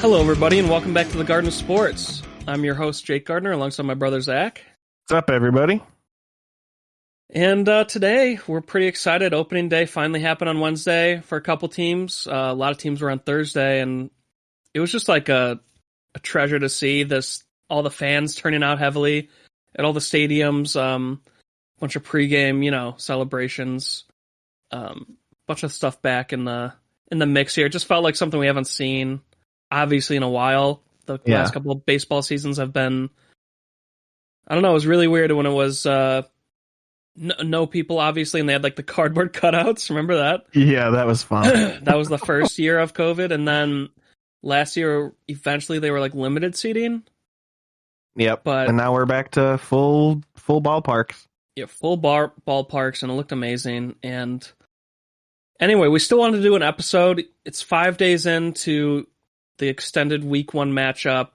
Hello, everybody, and welcome back to the Garden of Sports. I'm your host, Jake Gardner, alongside my brother, Zach. What's up, everybody? And today, we're pretty excited. Opening day finally happened on Wednesday for a couple teams. A lot of teams were on Thursday, and it was just like a treasure to see this. All the fans turning out heavily at all the stadiums. Bunch of pregame, celebrations. Bunch of stuff back in the mix here. It just felt like something we haven't seen, obviously, in a while. The last couple of baseball seasons have been, I don't know, it was really weird when it was no people, obviously, and they had like the cardboard cutouts. Remember that? Yeah, that was fun. That was the first year of COVID, and then last year, eventually, they were like limited seating. Yep, but and now we're back to full ballparks. Yeah, full ballparks, and it looked amazing. And anyway, we still wanted to do an episode. It's 5 days into the extended week 1 matchup,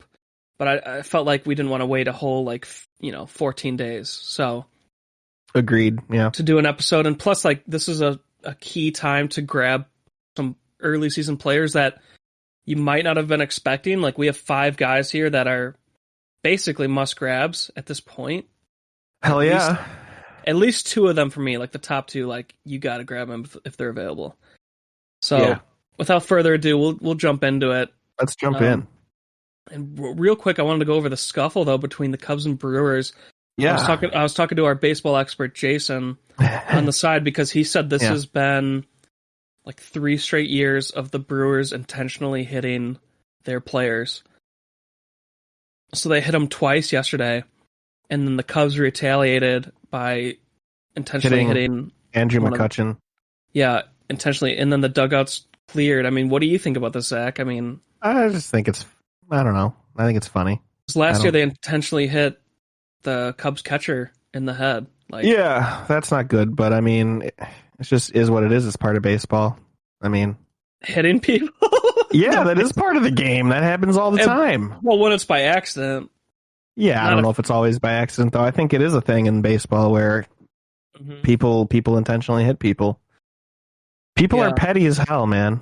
but I felt like we didn't want to wait a whole 14 days. So agreed. Yeah, to do an episode, and plus this is a key time to grab some early season players that you might not have been expecting. Like, we have 5 guys here that are basically must grabs at this point. Hell yeah. At least 2 of them for me, like the top 2, you got to grab them if they're available. So without further ado, we'll jump into it. Let's jump in. And real quick, I wanted to go over the scuffle though between the Cubs and Brewers. Yeah, I was talking to our baseball expert Jason on the side, because he said this has been like 3 straight years of the Brewers intentionally hitting their players. So they hit them twice yesterday, and then the Cubs retaliated by intentionally hitting Andrew McCutchen. Intentionally, and then the dugouts cleared. I mean, what do you think about this, Zach? I mean, I just think I don't know. I think it's funny. Last year they intentionally hit the Cubs catcher in the head. Yeah, that's not good, but I mean, it just is what it is. It's part of baseball. I mean, hitting people. Yeah, that is part of the game. That happens all the time. Well, when it's by accident. Yeah, I don't know if it's always by accident, though. I think it is a thing in baseball where people intentionally hit people. People are petty as hell, man.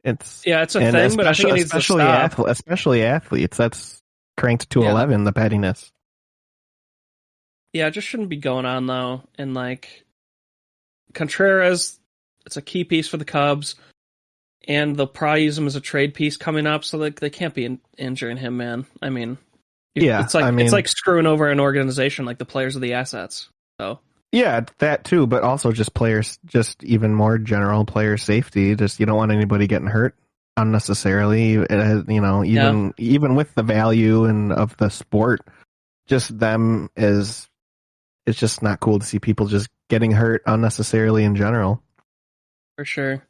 It's a thing, but I think it needs to stop. Especially athletes. That's cranked to 11, the pettiness. Yeah, it just shouldn't be going on, though. And, Contreras, it's a key piece for the Cubs, and they'll probably use him as a trade piece coming up, so they can't be injuring him, man. I mean, it's like screwing over an organization, like the players are the assets. So yeah, that too, but also just players, just even more general player safety. Just you don't want anybody getting hurt unnecessarily. Even with the value and of the sport, just them is it's just not cool to see people just getting hurt unnecessarily in general. For sure.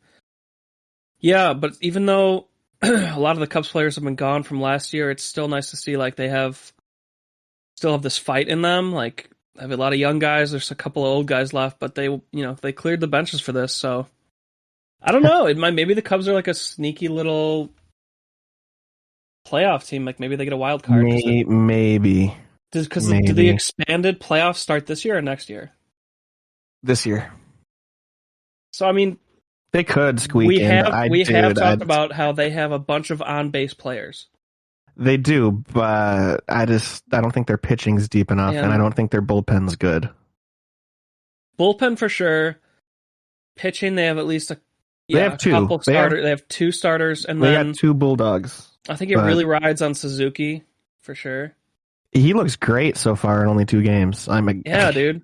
Yeah, but even though a lot of the Cubs players have been gone from last year, it's still nice to see they still have this fight in them. They have a lot of young guys. There's a couple of old guys left, but they cleared the benches for this. So I don't know. Maybe the Cubs are like a sneaky little playoff team. Maybe they get a wild card. Maybe. Do the expanded playoffs start this year or next year? This year. So I mean, they could squeak in. We have talked about how they have a bunch of on-base players. They do, but I don't think their pitching's deep enough, and I don't think their bullpen's good. Bullpen for sure. Pitching, they have at least they have 2. Couple starters. They have 2 starters, and they then got 2 Bulldogs. I think it really rides on Suzuki for sure. He looks great so far in only 2 games. Yeah, dude.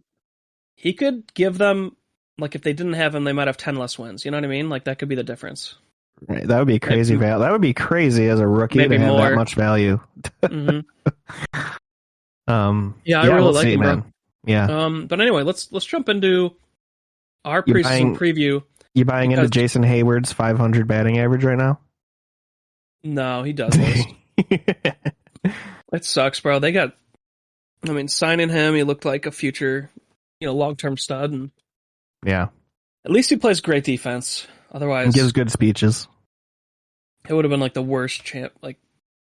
He could give them, if they didn't have him, they might have 10 less wins. You know what I mean? That could be the difference. Right, that would be crazy. That would be crazy as a rookie to have that much value. Mm-hmm. I really like him, man. Bro. Yeah. But anyway, let's jump into our preseason preview. You buying into Jason Hayward's 500 batting average right now? No, he doesn't. It sucks, bro. Signing him, he looked like a future, long-term stud, and yeah, at least he plays great defense. Otherwise, he gives good speeches. It would have been the worst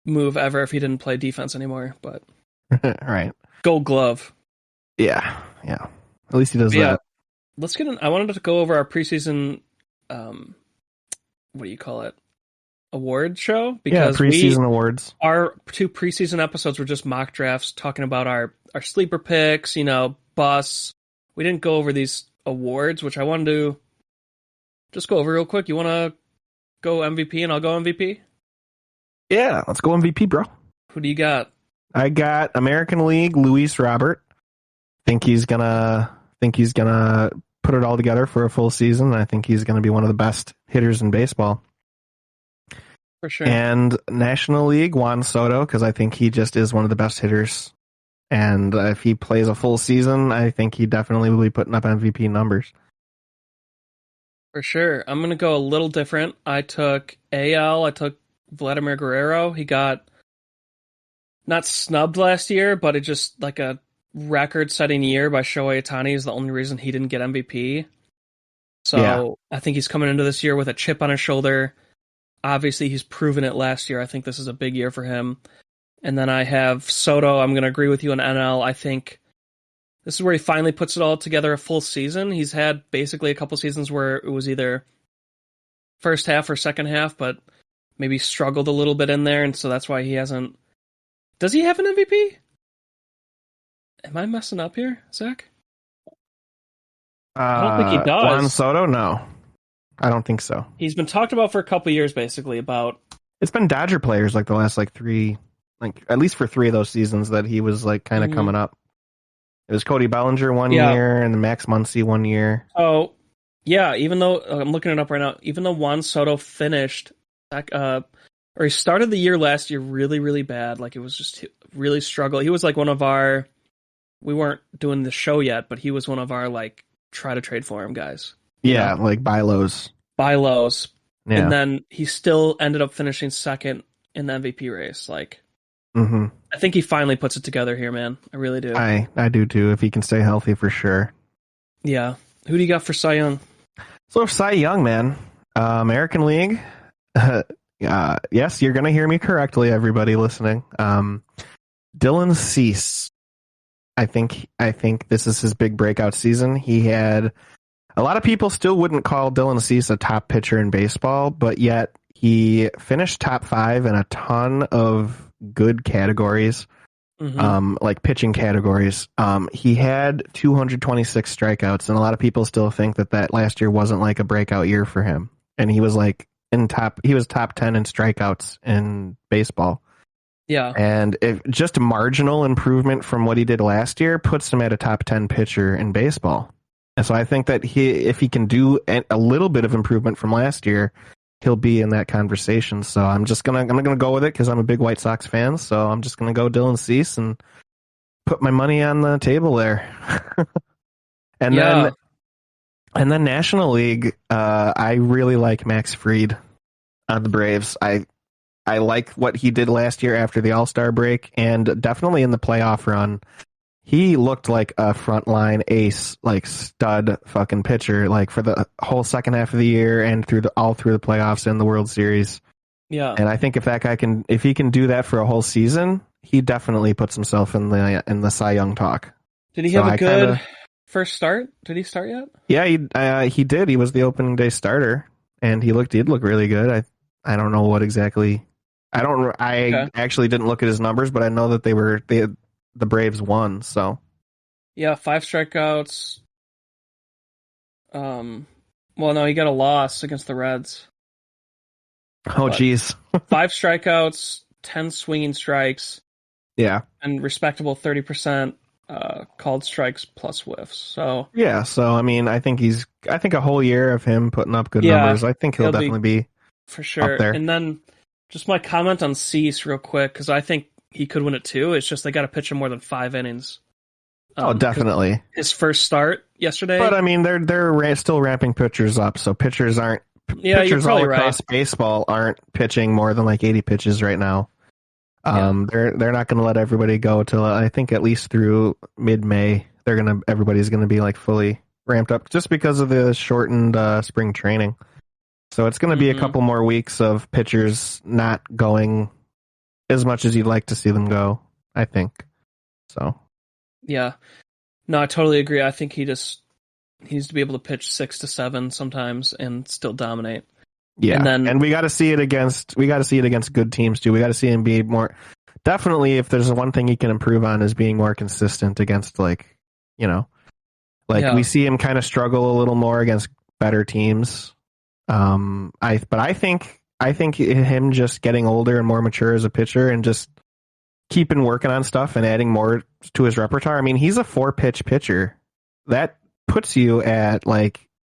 move ever if he didn't play defense anymore. But right, Gold Glove. Yeah. At least he does that. Let's get in. I wanted to go over our preseason. What do you call it? award show Yeah, because preseason awards. our 2 preseason episodes were just mock drafts talking about our sleeper picks, busts. We didn't go over these awards, which I wanted to just go over real quick. You want to go MVP and I'll go MVP? Yeah, let's go MVP, bro. Who do you got? I got American League Luis Robert. Think he's gonna put it all together for a full season. I think he's gonna be one of the best hitters in baseball. For sure. And National League Juan Soto, because I think he just is one of the best hitters. And if he plays a full season, I think he definitely will be putting up MVP numbers. For sure. I'm going to go a little different. I took AL. I took Vladimir Guerrero. He got not snubbed last year, but it just like a record-setting year by Shohei Ohtani is the only reason he didn't get MVP. So yeah. I think he's coming into this year with a chip on his shoulder. Obviously, he's proven it last year. I think this is a big year for him. And then I have Soto. I'm going to agree with you on NL. I think this is where he finally puts it all together a full season. He's had basically a couple seasons where it was either first half or second half, but maybe struggled a little bit in there, and so that's why he hasn't... Does he have an MVP? Am I messing up here, Zach? I don't think he does. Juan Soto? No. I don't think so. He's been talked about for a couple years, basically, about... It's been Dodger players like the last three... at least for 3 of those seasons that he was kind of coming up. It was Cody Bellinger one year and Max Muncy one year. Oh, yeah. Even though I'm looking it up right now, even though Juan Soto finished, or he started the year last year really, really bad. Like it was just really struggle. He was like one of our. We weren't doing the show yet, but he was one of our try to trade for him guys. Yeah, like buy lows. Buy lows. Yeah. And then he still ended up finishing second in the MVP race. Mm-hmm. I think he finally puts it together here, man. I really do. I do too, if he can stay healthy for sure. Yeah. Who do you got for Cy Young? So Cy Young, man. American League. Yes, you're going to hear me correctly, everybody listening. Dylan Cease. I think this is his big breakout season. He had... A lot of people still wouldn't call Dylan Cease a top pitcher in baseball, but yet he finished top 5 in a ton of good categories, like pitching categories. He had 226 strikeouts, and a lot of people still think that last year wasn't a breakout year for him. And he was he was top 10 in strikeouts in baseball. Yeah. And just a marginal improvement from what he did last year puts him at a top 10 pitcher in baseball. And so I think that if he can do a little bit of improvement from last year, he'll be in that conversation. So I'm gonna go with it because I'm a big White Sox fan. So I'm just gonna go Dylan Cease and put my money on the table there. and then National League, I really like Max Fried on the Braves. I like what he did last year after the All-Star break, and definitely in the playoff run. He looked like a frontline ace, stud fucking pitcher, for the whole second half of the year and all through the playoffs and the World Series. Yeah. And I think if he can do that for a whole season, he definitely puts himself in the Cy Young talk. Did he have a good first start? Did he start yet? Yeah, he did. He was the opening day starter, and he did look really good. I don't know what exactly. I actually didn't look at his numbers, but I know that the Braves won, so. Yeah, 5 strikeouts. Well, no, he got a loss against the Reds. Oh, jeez. 5 strikeouts, 10 swinging strikes. Yeah. And respectable 30% called strikes plus whiffs. So. Yeah, so, I think a whole year of him putting up good numbers, I think he'll definitely be for sure. Up there. And then just my comment on Cease real quick, because I think he could win it too. It's just they got to pitch him more than 5 innings. Definitely. His first start yesterday. But they're still ramping pitchers up, so pitchers aren't. Yeah, pitchers you're all probably across right. baseball aren't pitching more than 80 pitches right now. They're not going to let everybody go till I think at least through mid-May. Everybody's going to be fully ramped up just because of the shortened spring training. So it's going to be a couple more weeks of pitchers not going as much as you'd like to see them go, I think. So. Yeah. No, I totally agree. I think he needs to be able to pitch 6 to 7 sometimes and still dominate. Yeah, And then we got to see it against good teams too. We got to see him be more. Definitely, if there's one thing he can improve on is being more consistent against we see him kind of struggle a little more against better teams. I think him just getting older and more mature as a pitcher and just keeping working on stuff and adding more to his repertoire. I mean, he's a 4-pitch pitcher. That puts you at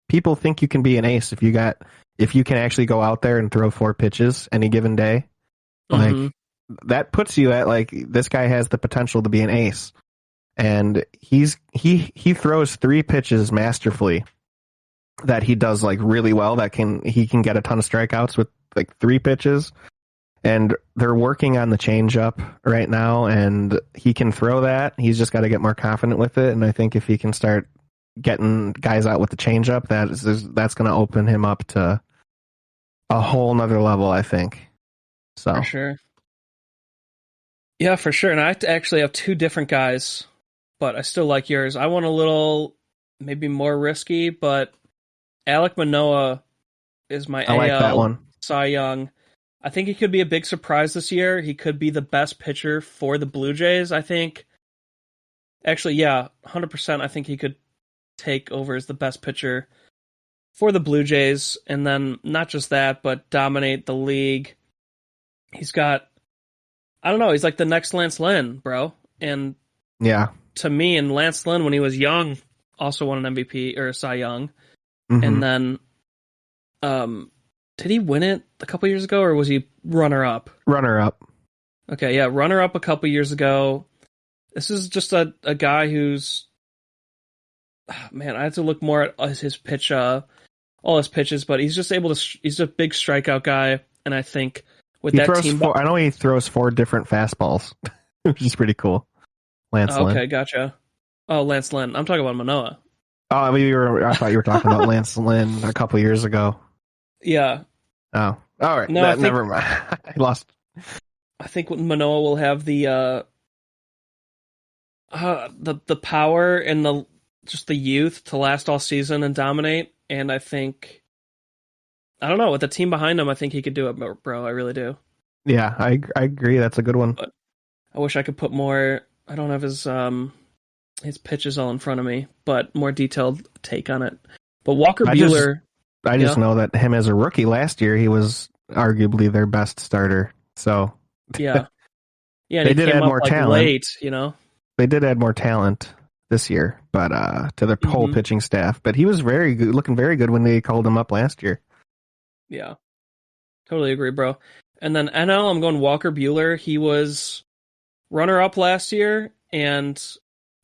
people think you can be an ace if you can actually go out there and throw 4 pitches any given day. That puts you at this guy has the potential to be an ace. And he throws 3 pitches masterfully that he does really well. He can get a ton of strikeouts with 3 pitches. And they're working on the changeup right now, and he can throw that. He's just got to get more confident with it. And I think if he can start getting guys out with the changeup, that's going to open him up to a whole nother level, I think. So for sure. Yeah, for sure. And I actually have 2 different guys, but I still like yours. I want a little, maybe more risky, but Alek Manoah is my I like that one. Cy Young. I think he could be a big surprise this year. He could be the best pitcher for the Blue Jays, I think. Actually, yeah, 100%. I think he could take over as the best pitcher for the Blue Jays. And then not just that, but dominate the league. He's got, I don't know, he's like the next Lance Lynn, bro. And yeah, to me, and Lance Lynn, when he was young, also won an MVP or a Cy Young. And then, did he win it a couple years ago, or was he runner-up? Runner-up. Okay, yeah, runner-up a couple years ago. This is just a guy who's... man, I have to look more at his pitch, all his pitches, but he's just able to... He's a big strikeout guy, and I think with that team... I know he throws 4 different fastballs, which is pretty cool. Lance Lynn. Okay, gotcha. Oh, Lance Lynn. I'm talking about Manoah. Oh, I thought you were talking about Lance Lynn a couple years ago. Yeah. Oh, all right. No, never mind. I lost. I think Manoah will have the power and the youth to last all season and dominate. And I think, I don't know, with the team behind him, I think he could do it, bro. I really do. Yeah, I agree. That's a good one. But I wish I could put more. I don't have his pitches all in front of me, but more detailed take on it. But Walker Buehler. I just know that him as a rookie last year, he was arguably their best starter. So yeah, they did add more talent. Late, they did add more talent this year, but to their whole pitching staff. But he was very good, looking very good when they called him up last year. Yeah, totally agree, bro. And then NL, I'm going Walker Buehler. He was runner-up last year, and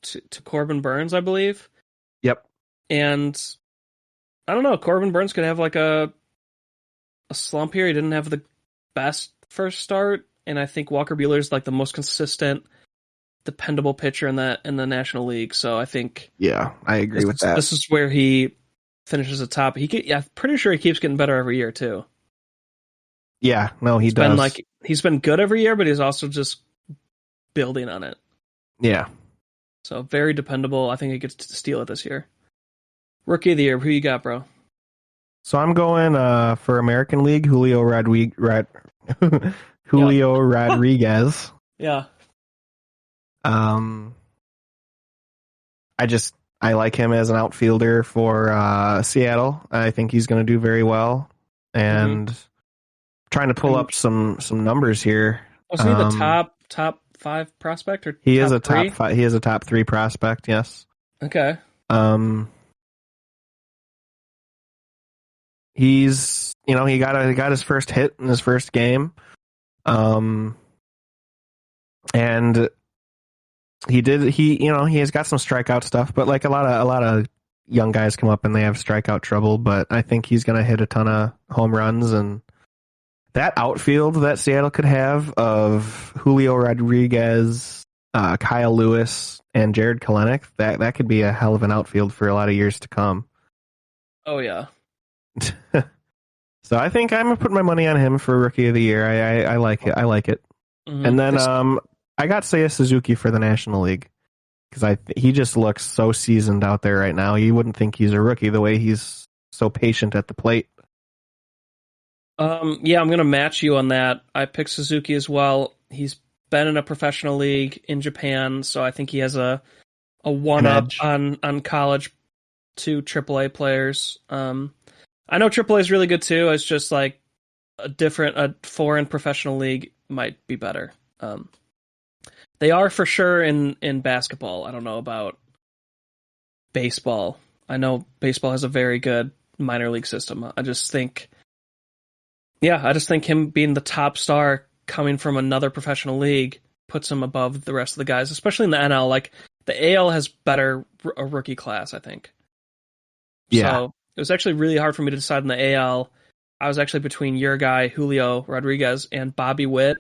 to Corbin Burns, I believe. Yep. And I don't know, Corbin Burns could have a slump here. He didn't have the best first start, and I think Walker Buehler is the most consistent, dependable pitcher in the National League. So I think I agree with that. This is where he finishes atop. I'm pretty sure he keeps getting better every year too. Yeah, no, he does. He's been good every year, but he's also just building on it. Yeah. So very dependable. I think he gets to steal it this year. Rookie of the year, who you got, bro? So I'm going for American League, Julio Rodriguez. Yeah. I like him as an outfielder for Seattle. I think he's going to do very well. And trying to pull up some numbers here. Was he the top 5 prospect, or he is a top 5? He is a top 3 prospect. Yes. Okay. He's he got his first hit in his first game, and he has got some strikeout stuff, but a lot of young guys come up and they have strikeout trouble. But I think he's gonna hit a ton of home runs, and that outfield that Seattle could have of Julio Rodriguez, Kyle Lewis, and Jared Kelenic, that could be a hell of an outfield for a lot of years to come. Oh yeah. So I think I'm gonna put my money on him for Rookie of the Year. I like it. I like it. And then I got Seiya Suzuki for the National League because he just looks so seasoned out there right now. You wouldn't think he's a rookie the way he's so patient at the plate. Yeah, I'm going to match you on that. I picked Suzuki as well. He's been in a professional league in Japan, so I think he has a one An up edge. on college to AAA players. I know AAA is really good too. It's just like a foreign professional league might be better. They are for sure in basketball. I don't know about baseball. I know baseball has a very good minor league system. I just think him being the top star coming from another professional league puts him above the rest of the guys, especially in the NL. Like the AL has better a rookie class, I think. Yeah. So it was actually really hard for me to decide in the AL. I was actually between your guy Julio Rodriguez and Bobby Witt,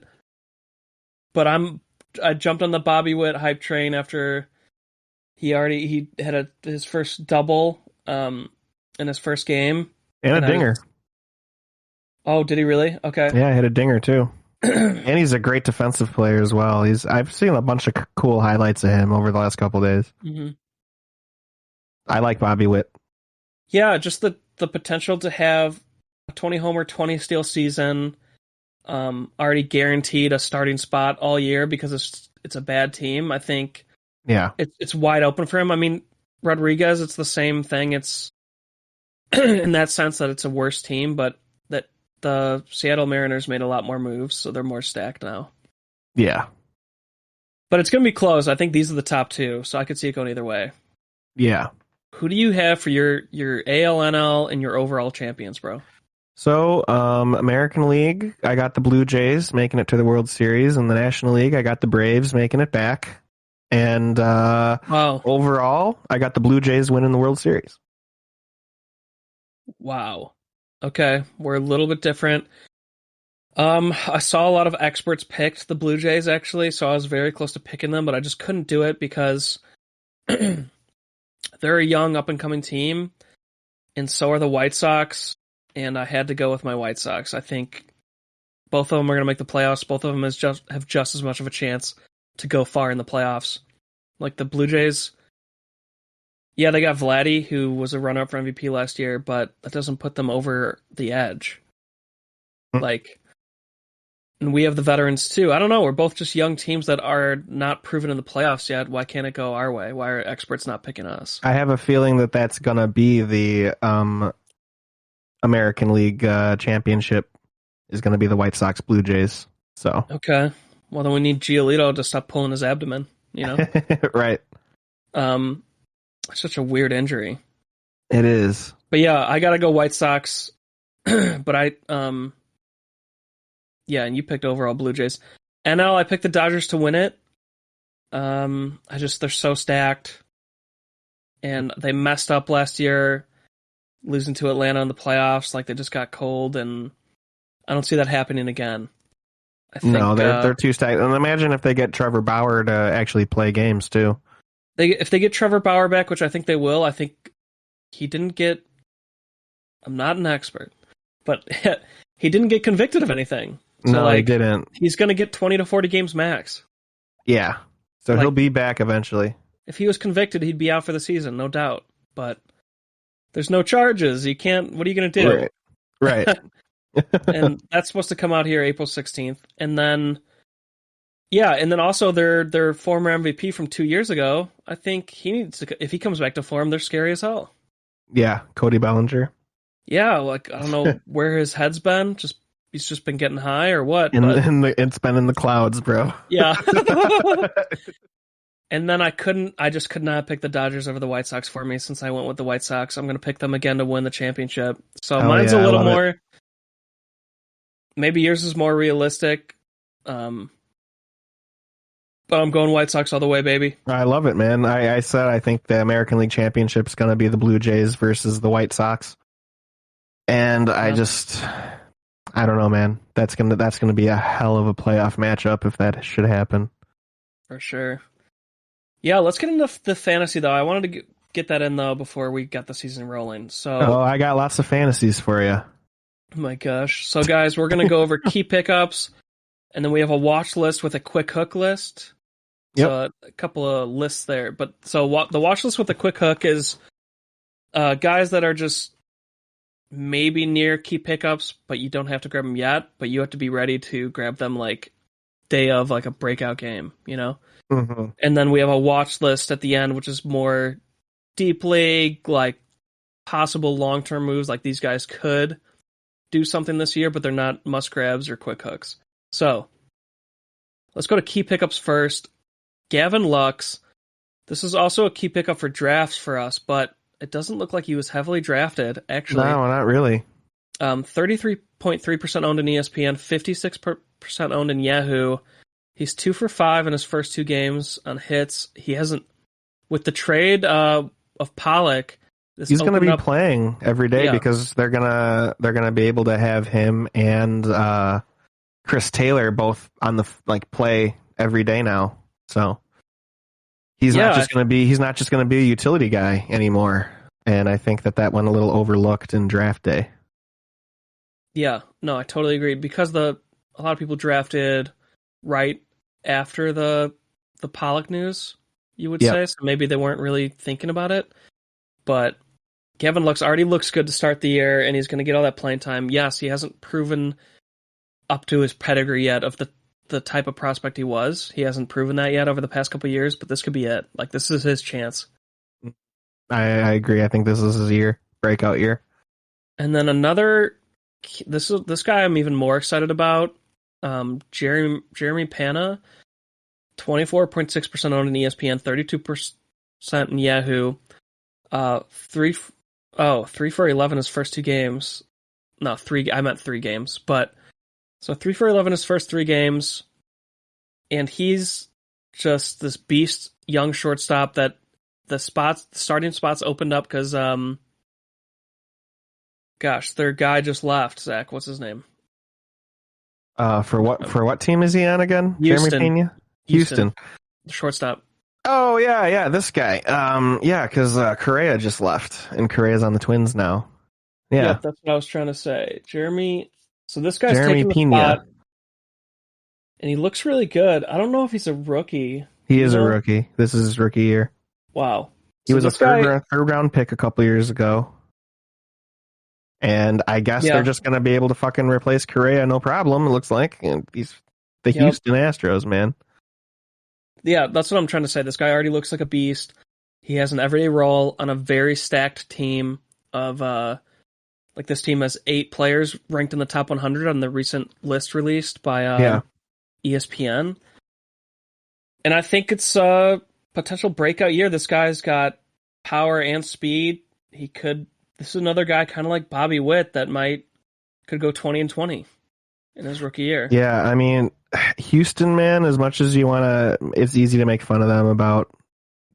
but I jumped on the Bobby Witt hype train after he had his first double in his first game And a dinger. Oh, did he really? Okay. Yeah, hit a dinger too. And he's a great defensive player as well. I've seen a bunch of cool highlights of him over the last couple of days. Mm-hmm. I like Bobby Witt. Yeah, just the potential to have a 20 homer, 20 steal season, already guaranteed a starting spot all year because it's a bad team. I think Yeah. it's wide open for him. I mean, Rodriguez, it's the same thing. It's in that sense that it's a worse team, but that the Seattle Mariners made a lot more moves, so they're more stacked now. Yeah. But it's going to be close. I think these are the top two, so I could see it going either way. Yeah. Who do you have for your ALNL and your overall champions, bro? So, American League, I got the Blue Jays making it to the World Series. In the National League, I got the Braves making it back. And Wow. Overall, I got the Blue Jays winning the World Series. Wow. Okay, we're a little bit different. I saw a lot of experts picked the Blue Jays, actually, so I was very close to picking them, but I just couldn't do it because they're a young, up-and-coming team, and so are the White Sox, and I had to go with my White Sox. I think both of them are going to make the playoffs. Both of them have just as much of a chance to go far in the playoffs. Like the Blue Jays, yeah, they got Vladdy, who was a runner-up for MVP last year, but that doesn't put them over the edge. And we have the veterans too. I don't know. We're both just young teams that are not proven in the playoffs yet. Why can't it go our way? Why are experts not picking us? I have a feeling that that's going to be the American League championship is going to be the White Sox Blue Jays. So okay, well then we need Giolito to stop pulling his abdomen. You know, right? Such a weird injury. It is. But yeah, I gotta go White Sox. But yeah, and you picked overall Blue Jays. NL, I picked the Dodgers to win it. They're so stacked, and they messed up last year, losing to Atlanta in the playoffs. Like they just got cold, and I don't see that happening again. I think, no, they're too stacked. And imagine if they get Trevor Bauer to actually play games too. If they get Trevor Bauer back, which I think they will, I think he didn't get. I'm not an expert, but he didn't get convicted of anything. So, no, he didn't. He's going to get 20 to 40 games max. Yeah. So he'll be back eventually. If he was convicted, he'd be out for the season, no doubt. But there's no charges. You can't. What are you going to do? Right. And that's supposed to come out here April 16th. And then, yeah, and then also their former MVP from 2 years ago, I think he needs to, if he comes back to form, they're scary as hell. Yeah, Cody Bellinger. Yeah, like, I don't know where his head's been. He's just been getting high or what? It's been in the clouds, bro. Yeah. And then I just could not pick the Dodgers over the White Sox for me since I went with the White Sox. I'm going to pick them again to win the championship. So mine's a little more, maybe yours is more realistic. But I'm going White Sox all the way, baby. I love it, man. I said I think the American League Championship is going to be the Blue Jays versus the White Sox. And I don't know, man. That's gonna be a hell of a playoff matchup if that should happen. For sure. Yeah, let's get into the fantasy though. I wanted to get that in though before we got the season rolling. So, I got lots of fantasies for you. Oh my gosh! So guys, we're gonna go over key pickups, and then we have a watch list with a quick hook list. Yep. So a couple of lists there, but so the watch list with the quick hook is guys that are just maybe near key pickups, but you don't have to grab them yet. But you have to be ready to grab them like day of like a breakout game, you know. Mm-hmm. And then we have a watch list at the end, which is more deep league, like possible long term moves. Like these guys could do something this year, but they're not must grabs or quick hooks. So let's go to key pickups first. Gavin Lux. This is also a key pickup for drafts for us, but it doesn't look like he was heavily drafted, actually. No, not really. 33.3% owned in ESPN, 56% owned in Yahoo. He's 2 for 5 in his first 2 games on hits. He hasn't, with the trade of Pollock, he's going to be playing every day because they're gonna be able to have him and Chris Taylor both on the play every day now. So he's not just going to be a utility guy anymore. And I think that went a little overlooked in draft day. Yeah, no, I totally agree because a lot of people drafted right after the Pollock news, you would say, so maybe they weren't really thinking about it. But Gavin Lux already looks good to start the year, and he's going to get all that playing time. Yes, he hasn't proven up to his pedigree yet of the type of prospect he was. He hasn't proven that yet over the past couple of years, but this could be it. Like, this is his chance. I agree. I think this is his year, breakout year. And then this guy I'm even more excited about. Jeremy Pana, 24.6% owned in ESPN, 32% in Yahoo. 3 for 11 his first 2 games. No, 3. I meant 3 games, but so 3 for 11 his first 3 games, and he's just this beast young shortstop that the starting spots opened up because their guy just left. Zach, what's his name? For what team is he on again? Houston. Jeremy Pena? Houston. The shortstop. Oh, yeah, this guy. Because Correa just left, and Correa's on the Twins now. Yeah. Yep, that's what I was trying to say. Jeremy. So this guy's Jeremy taking the Pena. spot, and he looks really good. I don't know if he's a rookie. He is a rookie. This is his rookie year. Wow. He was a third round pick a couple years ago. And I guess they're just going to be able to fucking replace Correa, no problem, it looks like. And he's the Houston Astros, man. Yeah, that's what I'm trying to say. This guy already looks like a beast. He has an everyday role on a very stacked team of, this team has 8 players ranked in the top 100 on the recent list released by ESPN. And I think it's a potential breakout year. This guy's got power and speed. This is another guy kind of like Bobby Witt that could go 20-20 in his rookie year. Yeah, I mean, Houston, man, as much as you want to, it's easy to make fun of them about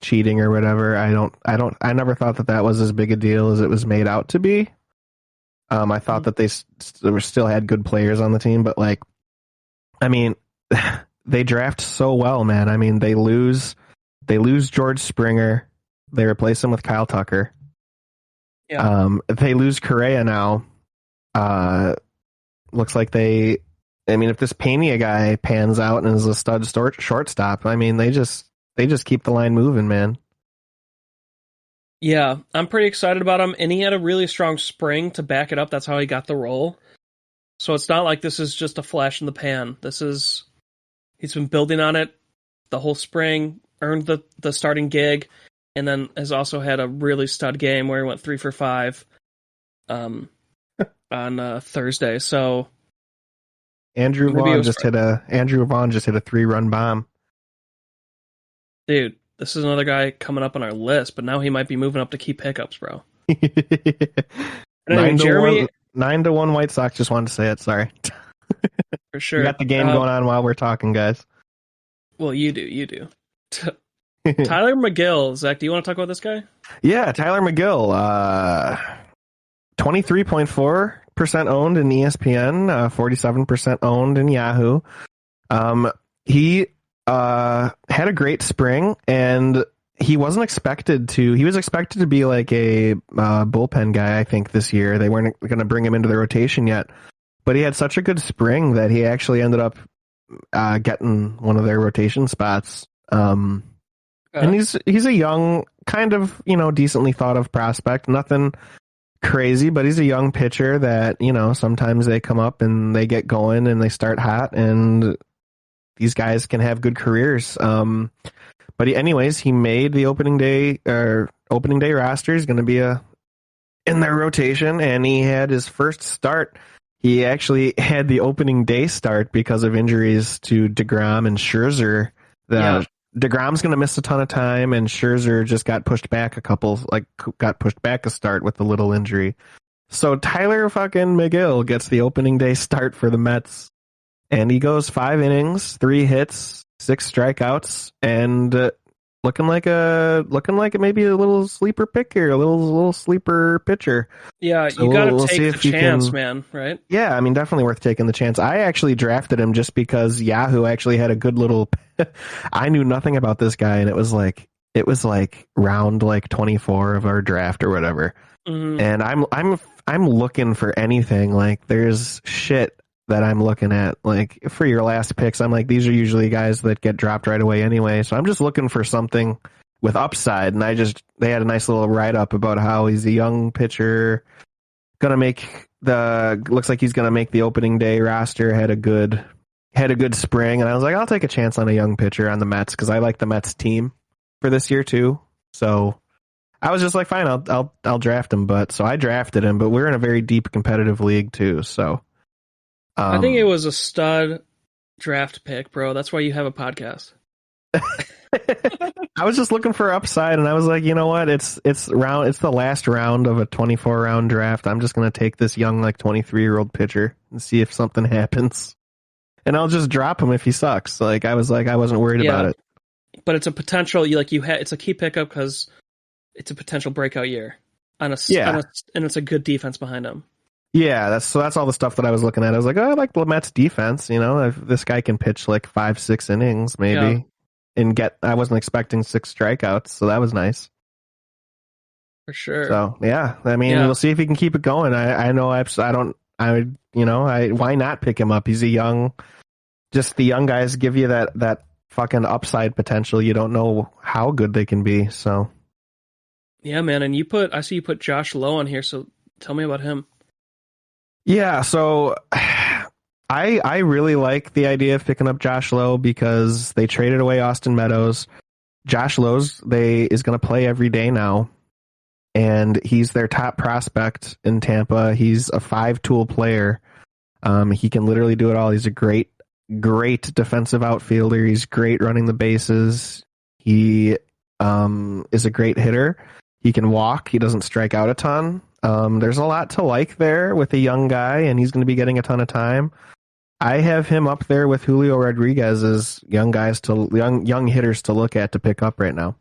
cheating or whatever. I never thought that was as big a deal as it was made out to be. I thought that they still had good players on the team, but they draft so well, man. I mean, they lose George Springer. They replace him with Kyle Tucker. Yeah. They lose Correa now. Looks like if this Pena guy pans out and is a stud shortstop, they just keep the line moving, man. Yeah, I'm pretty excited about him, and he had a really strong spring to back it up. That's how he got the role. So it's not like this is just a flash in the pan. He's been building on it the whole spring, earned the starting gig, and then has also had a really stud game where he went 3 for 5 on Thursday. So Andrew Vaughn just hit a 3-run bomb. Dude, this is another guy coming up on our list, but now he might be moving up to key pickups, bro. Anyway, Jeremy, 9-1 White Sox. Just wanted to say it. Sorry. For sure. We got the game going on while we're talking, guys. Well, you do. Tyler McGill. Zach, do you want to talk about this guy? Yeah, Tyler McGill. 23.4% owned in ESPN, 47% owned in Yahoo. He had a great spring, and he was expected to be like a bullpen guy, I think, this year. They weren't going to bring him into the rotation yet, but he had such a good spring that he actually ended up getting one of their rotation spots. And he's a young, kind of, decently thought of prospect. Nothing crazy, but he's a young pitcher that, sometimes they come up and they get going and they start hot, and these guys can have good careers. But anyways, he made the opening day roster. He's going to be in their rotation, and he had his first start. He actually had the opening day start because of injuries to DeGrom and Scherzer. DeGrom's going to miss a ton of time, and Scherzer just got pushed back a start with a little injury. So Tyler fucking McGill gets the opening day start for the Mets, and he goes 5 innings, 3 hits, 6 strikeouts, and looking like maybe a little sleeper pick here, a little sleeper pitcher. Yeah, so you got to take the chance, man, right? Yeah, I mean, definitely worth taking the chance. I actually drafted him just because Yahoo actually had a good little. I knew nothing about this guy, and it was like round 24 of our draft or whatever. Mm-hmm. And I'm looking for anything. Like, there's shit that I'm looking at, like, for your last picks. I'm like, these are usually guys that get dropped right away anyway. So I'm just looking for something with upside. And they had a nice little write up about how he's a young pitcher, looks like he's going to make the opening day roster, had a good spring. And I was like, I'll take a chance on a young pitcher on the Mets, because I like the Mets team for this year too. So I was just like, fine, I'll draft him. So I drafted him, but we're in a very deep competitive league too. So I think it was a stud draft pick, bro. That's why you have a podcast. I was just looking for upside, and I was like, you know what? It's the last round of a 24 round draft. I'm just gonna take this young 23-year-old pitcher and see if something happens, and I'll just drop him if he sucks. I wasn't worried about it. But it's a potential. It's a key pickup because it's a potential breakout year and it's a good defense behind him. Yeah, that's all the stuff that I was looking at. I was like, oh, I like the Mets defense. If this guy can pitch 5-6 innings, maybe, and I wasn't expecting 6 strikeouts, so that was nice. For sure. So yeah, I mean, we'll see if he can keep it going. Why not pick him up? He's the young guys give you that fucking upside potential. You don't know how good they can be. So yeah, man. And I see you put Josh Lowe on here. So tell me about him. Yeah, so I really like the idea of picking up Josh Lowe because they traded away Austin Meadows. Josh Lowe is going to play every day now, and he's their top prospect in Tampa. He's a 5-tool player. He can literally do it all. He's a great defensive outfielder. He's great running the bases. He is a great hitter. He can walk. He doesn't strike out a ton. There's a lot to like there with a young guy, and he's going to be getting a ton of time. I have him up there with Julio Rodriguez as young hitters to look at to pick up right now.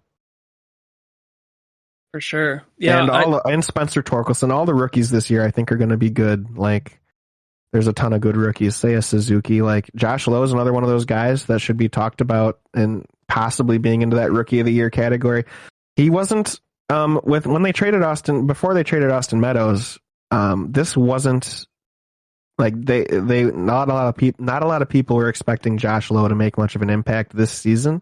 For sure. Yeah. And Spencer Torkelson, all the rookies this year I think are going to be good. There's a ton of good rookies. Seiya Suzuki, Josh Lowe is another one of those guys that should be talked about and possibly being into that rookie of the year category. He wasn't before they traded Austin Meadows. This wasn't not a lot of people were expecting Josh Lowe to make much of an impact this season.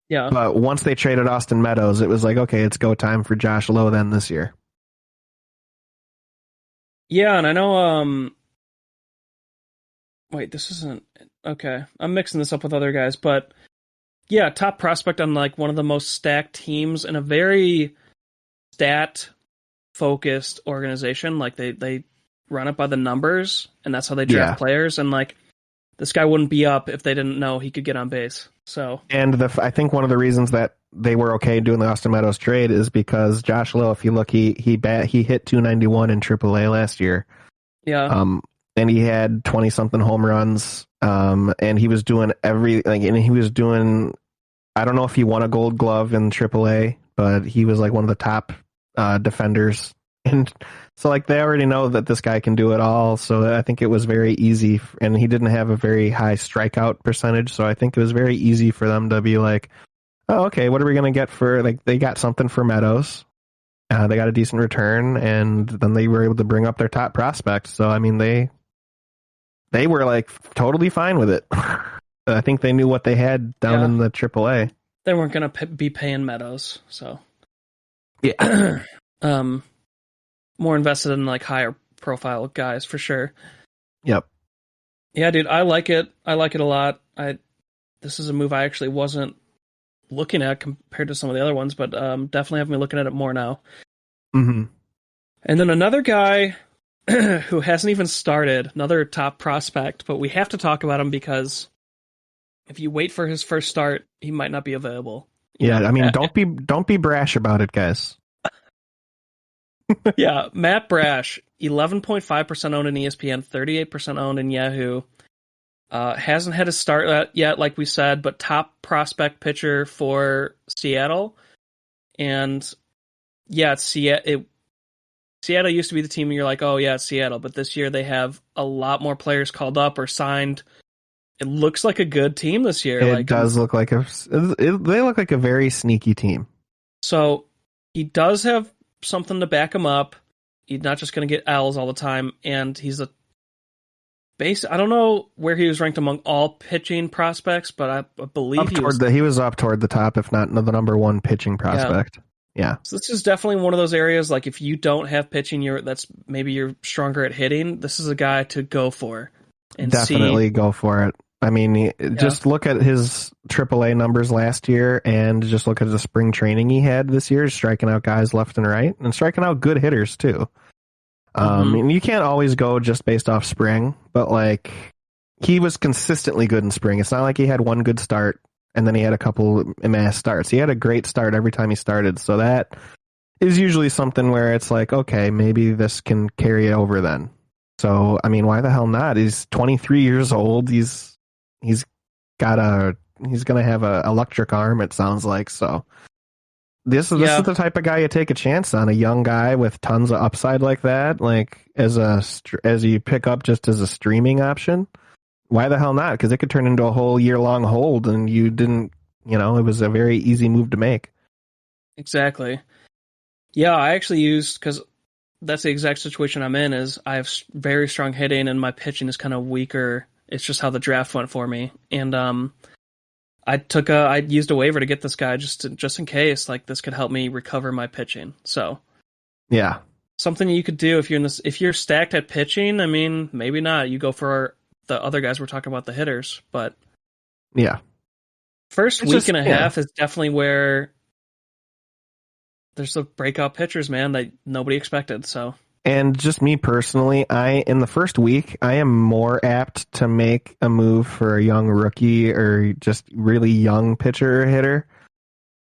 Yeah. But once they traded Austin Meadows, it was like, okay, it's go time for Josh Lowe then this year. Yeah, and I know wait, this isn't okay. I'm mixing this up with other guys, but yeah, top prospect on one of the most stacked teams in a very stat-focused organization. They run it by the numbers, and that's how they draft players. And this guy wouldn't be up if they didn't know he could get on base. So, and I think one of the reasons that they were okay doing the Austin Meadows trade is because Josh Lowe, if you look, he hit 291 in AAA last year. Yeah. And he had 20-something home runs. And he was doing I don't know if he won a Gold Glove in AAA, but he was one of the top defenders, and so they already know that this guy can do it all. So I think it was very easy, and he didn't have a very high strikeout percentage, so I think it was very easy for them to be like, oh, okay, what are we going to get for they got something for Meadows, they got a decent return, and then they were able to bring up their top prospects. So I mean, they were totally fine with it. I think they knew what they had down in the AAA. They weren't going to be paying Meadows, so yeah. more invested in like higher profile guys for sure. Yep. Yeah, dude, I like it. I like it a lot. This is a move I actually wasn't looking at compared to some of the other ones, but definitely have me looking at it more now. Mm-hmm. And then another guy who hasn't even started, another top prospect, but we have to talk about him because if you wait for his first start, he might not be available. Yeah, I mean, don't be brash about it, guys. Yeah, Matt Brash, 11.5% owned in ESPN, 38% owned in Yahoo. Hasn't had a start yet, like we said, but top prospect pitcher for Seattle. And yeah, Seattle used to be the team you're like, oh yeah, it's Seattle. But this year they have a lot more players called up or signed. It looks like a good team this year. It does look like they look like a very sneaky team. So he does have something to back him up. He's not just going to get L's all the time. And he's I don't know where he was ranked among all pitching prospects, but I believe he was up toward the top, if not the number one pitching prospect. Yeah. So this is definitely one of those areas, like if you don't have pitching, maybe you're stronger at hitting. This is a guy to go for. And definitely go for it. I mean, just look at his AAA numbers last year and just look at the spring training he had this year, striking out guys left and right and striking out good hitters too. And you can't always go just based off spring, but like he was consistently good in spring. It's not like he had one good start and then he had a couple mass starts. He had a great start every time he started. So that is usually something where it's like, okay, maybe this can carry over then. So, I mean, why the hell not? He's 23 years old. He's going to have a electric arm, it sounds like. So this is the type of guy you take a chance on, a young guy with tons of upside like that, like as you pick up just as a streaming option. Why the hell not? Because it could turn into a whole year-long hold, and you didn't, it was a very easy move to make. Exactly. Yeah, I actually because that's the exact situation I'm in, is I have very strong hitting, and my pitching is kind of weaker. It's just how the draft went for me. And I used a waiver to get this guy just in case, like this could help me recover my pitching. So yeah, something you could do if you're stacked at pitching. I mean, maybe not. You go for the other guys we're talking about, the hitters, but yeah, first week and a half is definitely where there's the breakout pitchers, man, that nobody expected. So. And just me personally, in the first week, I am more apt to make a move for a young rookie or just really young pitcher or hitter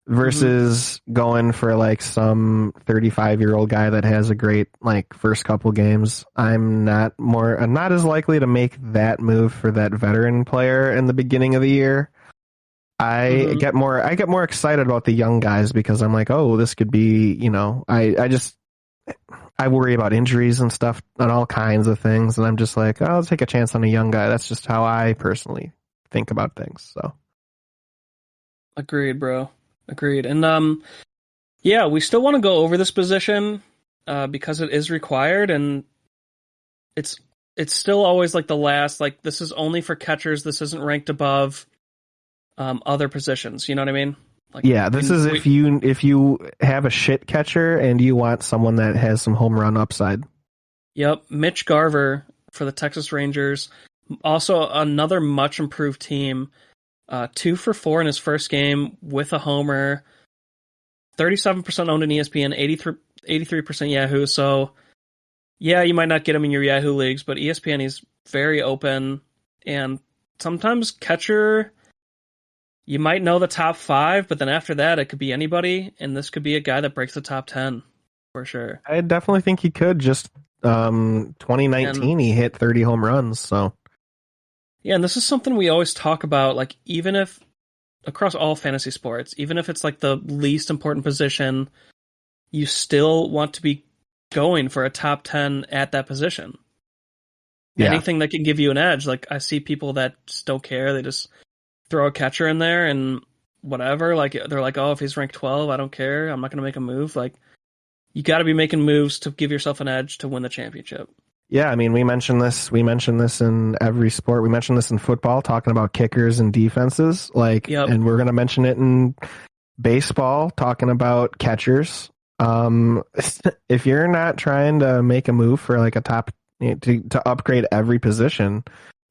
versus going for like some 35-year-old guy that has a great like first couple games. I'm not as likely to make that move for that veteran player in the beginning of the year. I get more excited about the young guys because I'm like, oh, this could be, I worry about injuries and stuff and all kinds of things. And I'm just like, oh, I'll take a chance on a young guy. That's just how I personally think about things. So. Agreed, bro. Agreed. And, we still want to go over this position, because it is required. And it's still always like the last, like this is only for catchers. This isn't ranked above, other positions. You know what I mean? Like, yeah, this is if you have a shit catcher and you want someone that has some home run upside. Yep, Mitch Garver for the Texas Rangers. Also another much improved team. 2 for 4 in his first game with a homer. 37% owned in ESPN, 83% Yahoo. So, yeah, you might not get him in your Yahoo leagues, but ESPN is very open. And sometimes catcher, you might know the top 5, but then after that, it could be anybody, and this could be a guy that breaks the top 10 for sure. I definitely think he could. Just 2019, he hit 30 home runs. So yeah, and this is something we always talk about. Like even if across all fantasy sports, even if it's like the least important position, you still want to be going for a top 10 at that position. Yeah. Anything that can give you an edge. Like I see people that just don't care. They just throw a catcher in there and whatever. Like they're like, oh, if he's ranked 12, I don't care. I'm not going to make a move. Like you got to be making moves to give yourself an edge to win the championship. Yeah, I mean, we mentioned this in every sport. We mentioned this in football, talking about kickers and defenses. And we're going to mention it in baseball, talking about catchers. If you're not trying to make a move for like a top to upgrade every position,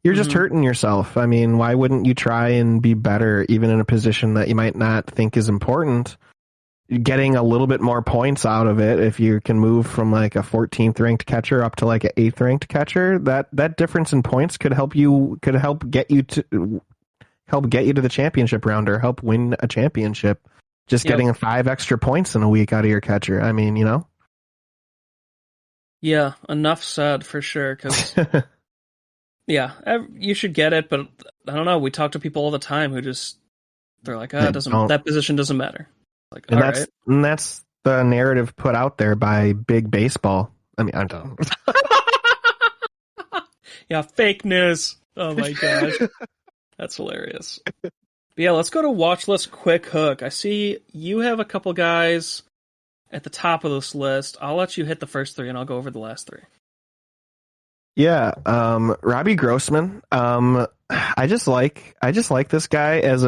you're just hurting yourself. I mean, why wouldn't you try and be better even in a position that you might not think is important? Getting a little bit more points out of it, if you can move from like a 14th ranked catcher up to like an 8th ranked catcher, that difference in points could help get you to the championship round or help win a championship. Just getting 5 extra points in a week out of your catcher. I mean, you know. Yeah, enough said for sure. Because yeah, you should get it, but I don't know. We talk to people all the time who they're like, that position doesn't matter. Like, and that's the narrative put out there by big baseball. I mean, I don't. Yeah, fake news. Oh my gosh, that's hilarious. But yeah, let's go to watch list quick hook. I see you have a couple guys at the top of this list. I'll let you hit the first 3, and I'll go over the last 3. Yeah, Robbie Grossman. I just like this guy as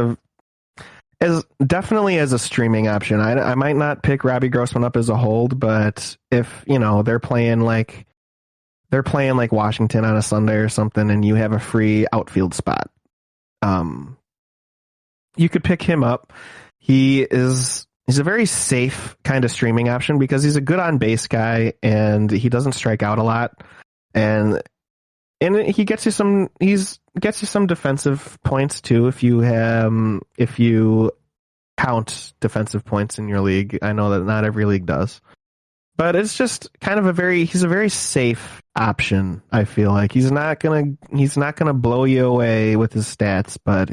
definitely as a streaming option. I might not pick Robbie Grossman up as a hold, but if they're playing like Washington on a Sunday or something, and you have a free outfield spot, you could pick him up. He's a very safe kind of streaming option because he's a good on base guy and he doesn't strike out a lot, and he gets you some defensive points too if you count defensive points in your league. I know that not every league does, but it's just kind of he's a very safe option. I feel like he's not gonna blow you away with his stats, but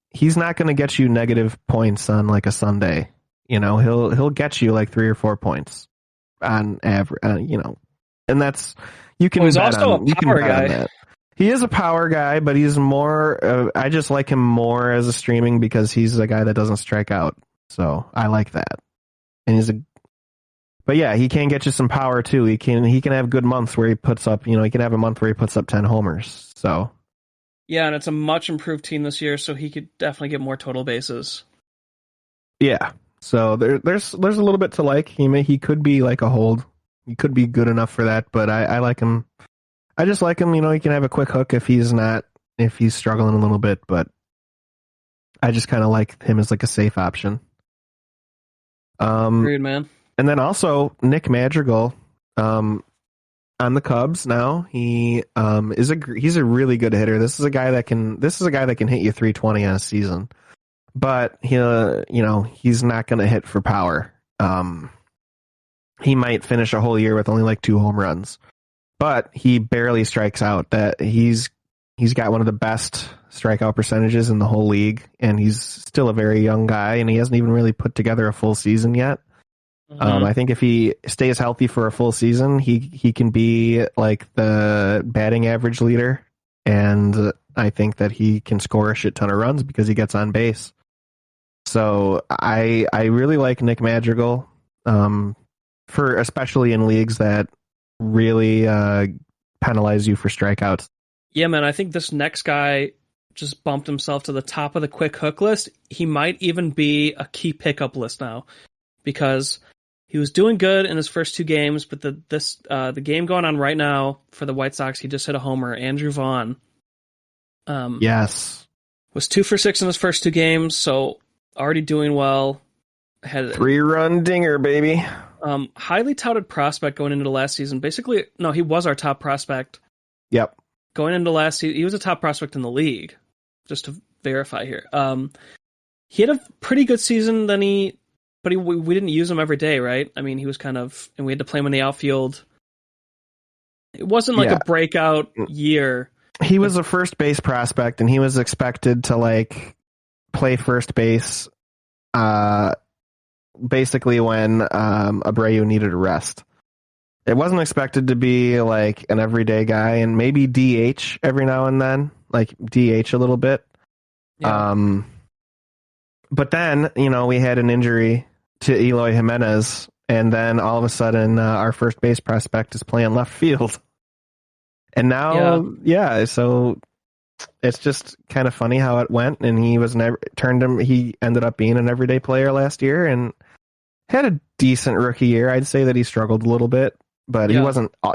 he's not gonna get you negative points on like a Sunday. He'll get you like 3 or 4 points on average. And that's you can. Well, he's also a power guy. He is a power guy, but he's more. I just like him more as a streaming because he's a guy that doesn't strike out. So I like that. And but yeah, he can get you some power too. He can have good months where he puts up. He can have a month where he puts up 10 homers. So yeah, and it's a much improved team this year, so he could definitely get more total bases. Yeah. So there's a little bit to like. He could be like a hold. He could be good enough for that, but I like him. I just like him. He can have a quick hook if he's struggling a little bit, but I just kind of like him as like a safe option. Agreed, man. And then also Nick Madrigal, on the Cubs now. He's a really good hitter. This is a guy that can hit you 320 on a season, but he's not going to hit for power. He might finish a whole year with only like 2 home runs. But he barely strikes out. That he's got one of the best strikeout percentages in the whole league, and he's still a very young guy, and he hasn't even really put together a full season yet. I think if he stays healthy for a full season, he can be like the batting average leader, and I think that he can score a shit ton of runs because he gets on base. So I really like Nick Madrigal, for especially in leagues that really penalize you for strikeouts. Yeah, man, I think this next guy just bumped himself to the top of the quick hook list. He might even be a key pickup list now because he was doing good in his first 2 games, but the game going on right now for the White Sox, he just hit a homer. Andrew Vaughn. Yes. Was 2 for 6 in his first 2 games, so already doing well. Had 3-run dinger, baby. Highly touted prospect going into the last season. Basically, no, he was our top prospect. Yep. Going into last season, he was a top prospect in the league. Just to verify here, he had a pretty good season. But we didn't use him every day, right? I mean, he was and we had to play him in the outfield. It wasn't like a breakout year. He was a first base prospect, and he was expected to like play first base. Basically when Abreu needed a rest. It wasn't expected to be like an everyday guy, and maybe DH every now and then, like DH a little bit. Yeah. But then, we had an injury to Eloy Jimenez, and then all of a sudden our first base prospect is playing left field. And now, so it's just kind of funny how it went, and he ended up being an everyday player last year, and Had a decent rookie year. I'd say that he struggled a little bit, but Yeah.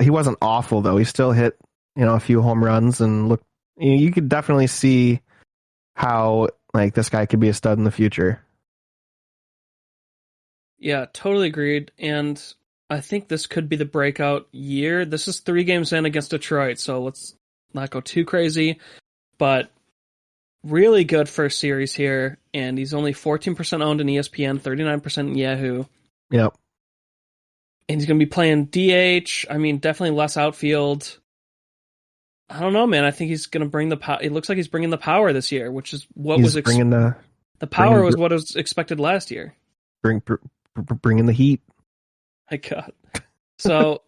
he wasn't awful though. He still hit, a few home runs and look, you could definitely see how like this guy could be a stud in the future. Yeah, totally agreed. And I think this could be the breakout year. This is 3 games in against Detroit, so let's not go too crazy. But really good first series here, and he's only 14% owned in ESPN, 39% in Yahoo. Yep. And he's going to be playing DH. I mean, definitely less outfield. I don't know, man. I think he's going to bring the power. It looks like he's bringing the power this year, which is what He's was bringing the power was what was expected last year. bringing the heat. My God. So,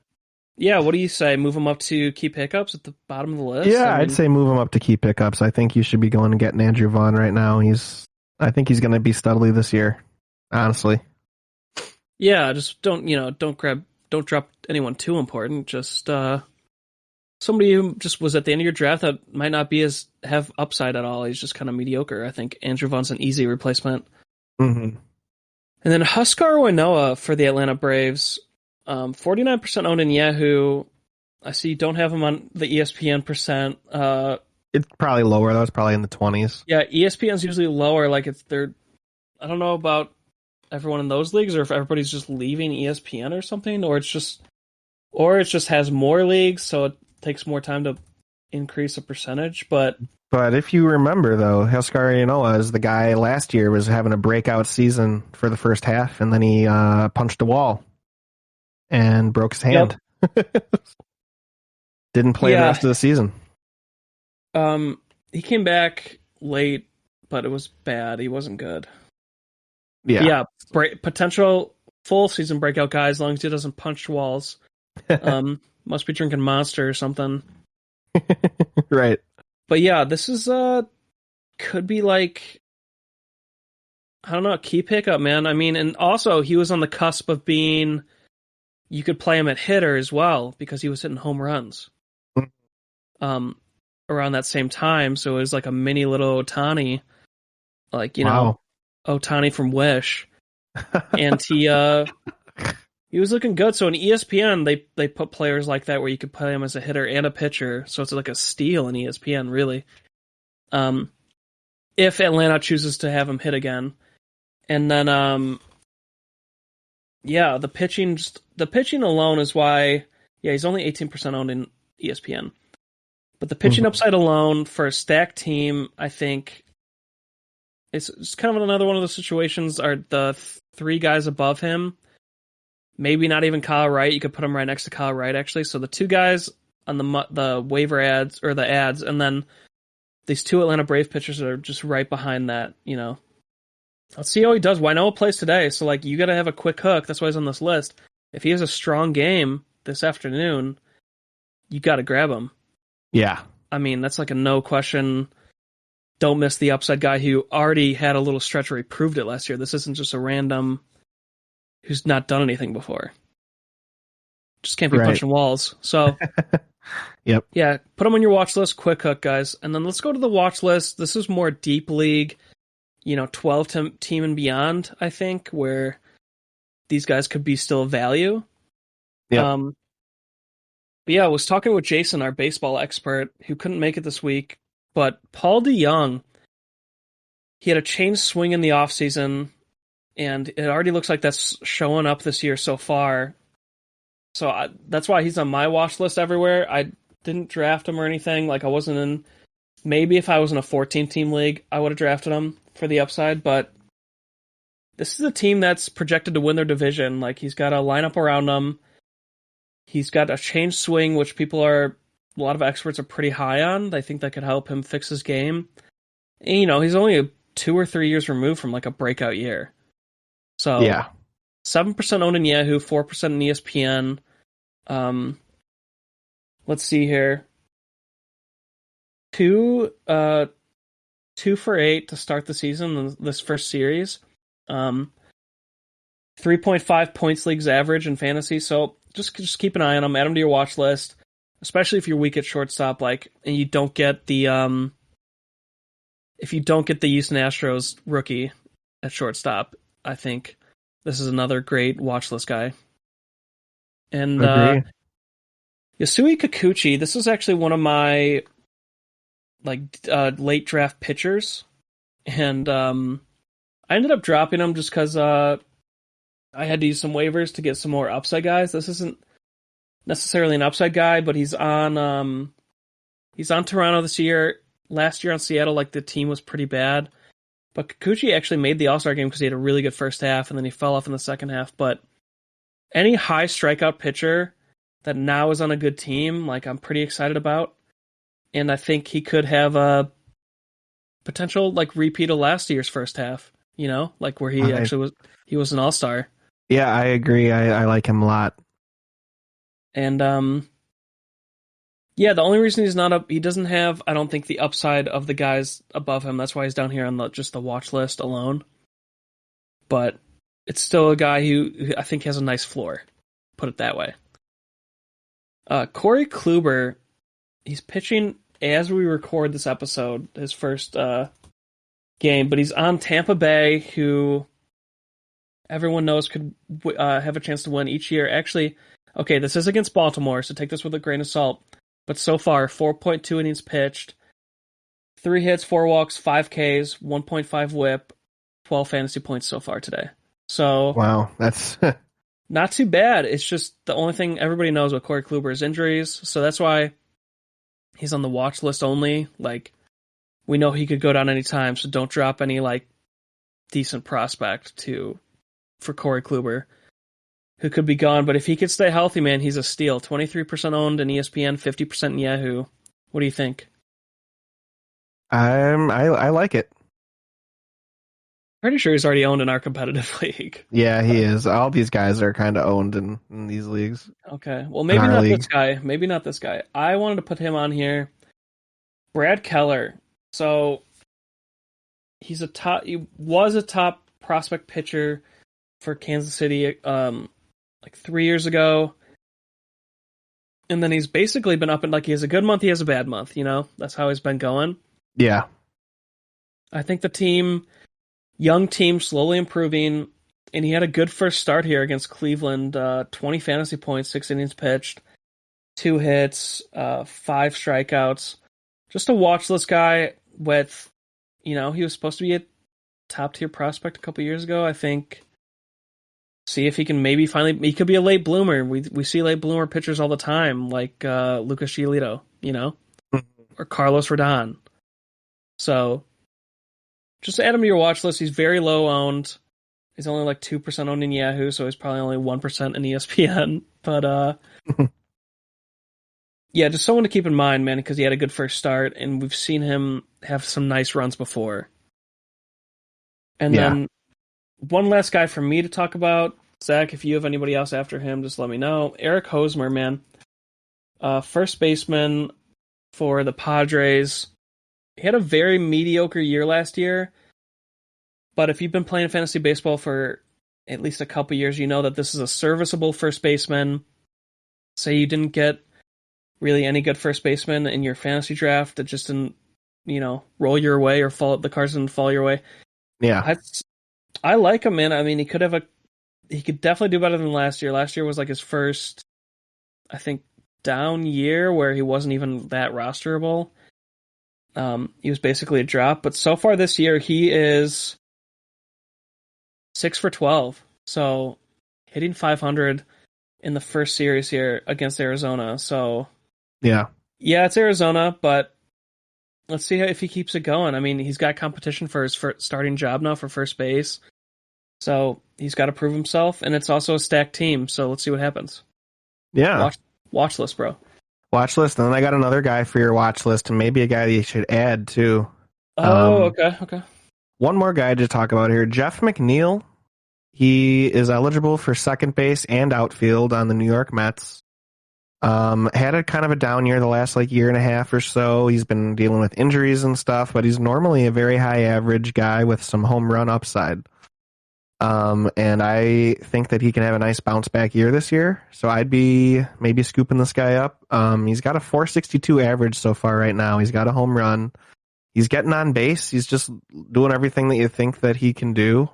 yeah, what do you say? Move him up to key pickups at the bottom of the list? Yeah, I'd say move him up to key pickups. I think you should be going and getting Andrew Vaughn right now. I think he's going to be studly this year, honestly. Yeah, just don't drop anyone too important. Just somebody who just was at the end of your draft that might not have upside at all. He's just kind of mediocre. I think Andrew Vaughn's an easy replacement. Mm-hmm. And then Huskar Winoa for the Atlanta Braves, 49% owned in Yahoo. I see you don't have him on the ESPN percent. It's probably lower. That was probably in the 20s. Yeah, ESPN's usually lower. Like I don't know about everyone in those leagues, or if everybody's just leaving ESPN or something, or it just has more leagues, so it takes more time to increase a percentage. But if you remember, though, Huskar Ynoa is the guy last year was having a breakout season for the first half, and then he punched a wall and broke his hand. Yep. Didn't play the rest of the season. He came back late, but it was bad. He wasn't good. Yeah. Potential full season breakout guy as long as he doesn't punch walls. Must be drinking Monster or something. Right. But yeah, this is could be like, I don't know, a key pickup, man. I mean, and also he was on the cusp of being, you could play him at hitter as well because he was hitting home runs. Around that same time, so it was like a mini little Ohtani, like Ohtani from Wish, and he was looking good. So in ESPN, they put players like that where you could play him as a hitter and a pitcher, so it's like a steal in ESPN, really. If Atlanta chooses to have him hit again, and then the pitching alone is why he's only 18% owned in ESPN. But the pitching upside alone for a stacked team, I think, it's kind of another one of those situations. Are the 3 guys above him, maybe not even Kyle Wright. You could put him right next to Kyle Wright, actually. So the 2 guys on the waiver ads, or the ads, and then these 2 Atlanta Brave pitchers are just right behind that, Let's see how he does. Winoa plays today, so like you got to have a quick hook. That's why he's on this list. If he has a strong game this afternoon, you got to grab him. Yeah. I mean, that's like a no question. Don't miss the upside guy who already had a little stretch where he proved it last year. This isn't just a random who's not done anything before. Just can't be punching walls. So, yep. Yeah, put him on your watch list. Quick hook, guys. And then let's go to the watch list. This is more deep league, 12 team and beyond, I think, where these guys could be still value. Yeah. But yeah, I was talking with Jason, our baseball expert, who couldn't make it this week. But Paul DeYoung, he had a changed swing in the offseason, and it already looks like that's showing up this year so far. So that's why he's on my watch list everywhere. I didn't draft him or anything. Like, I wasn't in... Maybe if I was in a 14-team league, I would have drafted him for the upside, but this is a team that's projected to win their division. Like, he's got a lineup around him. He's got a changed swing, which a lot of experts are pretty high on. They think that could help him fix his game. And, he's only 2 or 3 years removed from like a breakout year. So, yeah, 7% owned in Yahoo, 4% in ESPN. Let's see here. 2 for 8 to start the season in this first series. 3.5 points leagues average in fantasy. So just keep an eye on him. Add him to your watch list, especially if you're weak at shortstop, and you don't get the if you don't get the Houston Astros rookie at shortstop. I think This is another great watch list guy. And Agree. Yasui Kikuchi, this is actually one of my late draft pitchers. And I ended up dropping him just because I had to use some waivers to get some more upside guys. This isn't necessarily an upside guy, but he's on Toronto this year. Last year on Seattle, the team was pretty bad. But Kikuchi actually made the All-Star game because he had a really good first half, and then he fell off in the second half. But any high strikeout pitcher that now is on a good team, I'm pretty excited about. And I think he could have a potential repeat of last year's first half, where he actually was an all-star. Yeah, I agree. I like him a lot. And the only reason he's not up, he doesn't have, I don't think, the upside of the guys above him. That's why he's down here on just the watch list alone. But it's still a guy who I think has a nice floor, put it that way. Corey Kluber, he's pitching as we record this episode, his first game, but he's on Tampa Bay, who everyone knows could have a chance to win each year. Actually, okay, this is against Baltimore, so take this with a grain of salt. But so far, 4.2 innings pitched, 3 hits, 4 walks, 5 Ks, 1.5 whip, 12 fantasy points so far today. So wow, that's not too bad. It's just the only thing everybody knows about Corey Kluber is injuries, so that's why he's on the watch list only. We know he could go down any time, so don't drop any decent prospect for Corey Kluber, who could be gone. But if he could stay healthy, man, he's a steal. 23% owned in ESPN, 50% in Yahoo. What do you think? I like it. Pretty sure he's already owned in our competitive league. Yeah, he is. All these guys are kind of owned in these leagues. Okay, well, maybe not this guy. Maybe not this guy. I wanted to put him on here. Brad Keller. So he was a top prospect pitcher for Kansas City 3 years ago. And then he's basically been up and he has a good month, he has a bad month, That's how he's been going. Yeah. I think the young team slowly improving, and he had a good first start here against Cleveland. 20 fantasy points, 6 innings pitched, 2 hits, 5 strikeouts. Just a watch list guy with, he was supposed to be a top tier prospect a couple years ago. I think, see if he can maybe he could be a late bloomer. We see late bloomer pitchers all the time, like Lucas Giolito, or Carlos Rodon. So just add him to your watch list. He's very low owned. He's only 2% owned in Yahoo, so he's probably only 1% in ESPN. But yeah, just someone to keep in mind, man, because he had a good first start, and we've seen him have some nice runs before. And then one last guy for me to talk about. Zach, if you have anybody else after him, just let me know. Eric Hosmer, man. First baseman for the Padres. He had a very mediocre year last year, but if you've been playing fantasy baseball for at least a couple years, you know that this is a serviceable first baseman. Say you didn't get really any good first baseman in your fantasy draft that just didn't, roll your way or the cards didn't fall your way. Yeah. I like him, man. I mean, he could definitely do better than last year. Last year was his first, I think, down year where he wasn't even that rosterable. He was basically a drop, but so far this year he is 6 for 12. So hitting 500 in the first series here against Arizona. So yeah, it's Arizona, but let's see if he keeps it going. I mean, he's got competition for his starting job now for first base. So he's got to prove himself, and it's also a stacked team. So let's see what happens. Yeah. Watch list, bro. Watch list, and then I got another guy for your watch list, and maybe a guy that you should add too. Okay. One more guy to talk about here, Jeff McNeil. He is eligible for second base and outfield on the New York Mets. Had a kind of a down year the last year and a half or so. He's been dealing with injuries and stuff, but he's normally a very high average guy with some home run upside. And I think that he can have a nice bounce back year this year. So I'd be maybe scooping this guy up. He's got a 462 average so far right now. He's got a home run. He's getting on base. He's just doing everything that you think that he can do.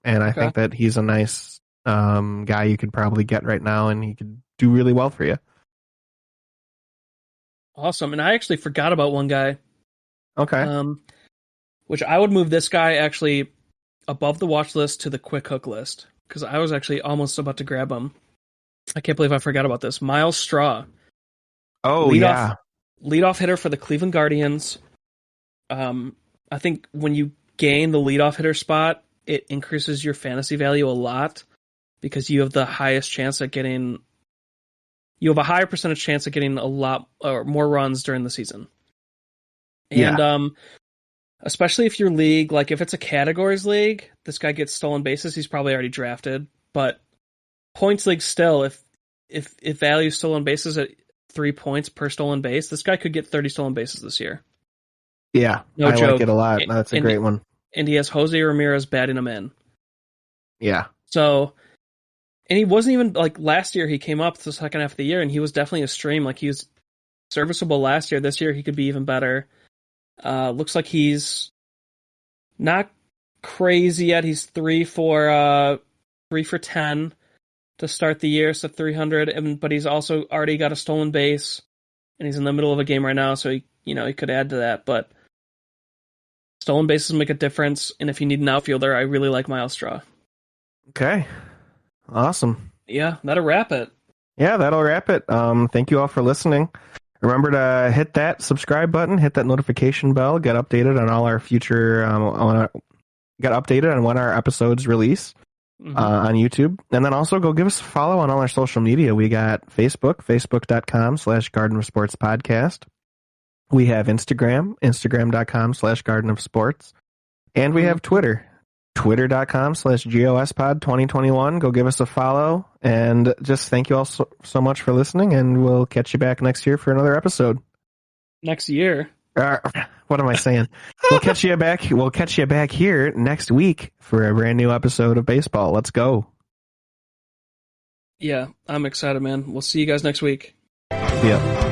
and I Okay. think that he's a nice guy you could probably get right now, and he could do really well for you. Awesome. And I actually forgot about one guy. Okay. Which I would move this guy actually above the watch list to the quick hook list, because I was actually almost about to grab him. I can't believe I forgot about this. Myles Straw. Oh, yeah. Leadoff hitter for the Cleveland Guardians. I think when you gain the leadoff hitter spot, it increases your fantasy value a lot, because you have the highest chance at getting. You have a higher percentage chance of getting a lot or more runs during the season. And especially if your league, like if it's a categories league, this guy gets stolen bases, he's probably already drafted. But points league still, if value stolen bases at 3 points per stolen base, this guy could get 30 stolen bases this year. Yeah, No I joke. like it a lot. That's a great one. And he has Jose Ramirez batting him in. Yeah. So, and he wasn't even, like, last year he came up the second half of the year, and he was definitely a stream. Like, he was serviceable last year. This year he could be even better. Looks like he's not crazy yet. He's 3 for 10 to start the year, so 300. But he's also already got a stolen base, and he's in the middle of a game right now, so he could add to that. But stolen bases make a difference, and if you need an outfielder, I really like Myles Straw. Okay. Awesome. Yeah, that'll wrap it. Yeah, that'll wrap it. Thank you all for listening. Remember to hit that subscribe button, hit that notification bell, get updated on all our future, get updated on when our episodes release on YouTube. And then also go give us a follow on all our social media. We got Facebook, facebook.com/Garden of Sports Podcast. We have Instagram, instagram.com/Garden of Sports. And we have Twitter, twitter.com/GOSPod2021. Go give us a follow. And just thank you all so much for listening. And we'll catch you back next year for another episode. Next year? What am I saying? We'll catch you back. We'll catch you back here next week for a brand new episode of baseball. Let's go. Yeah, I'm excited, man. We'll see you guys next week. Yeah.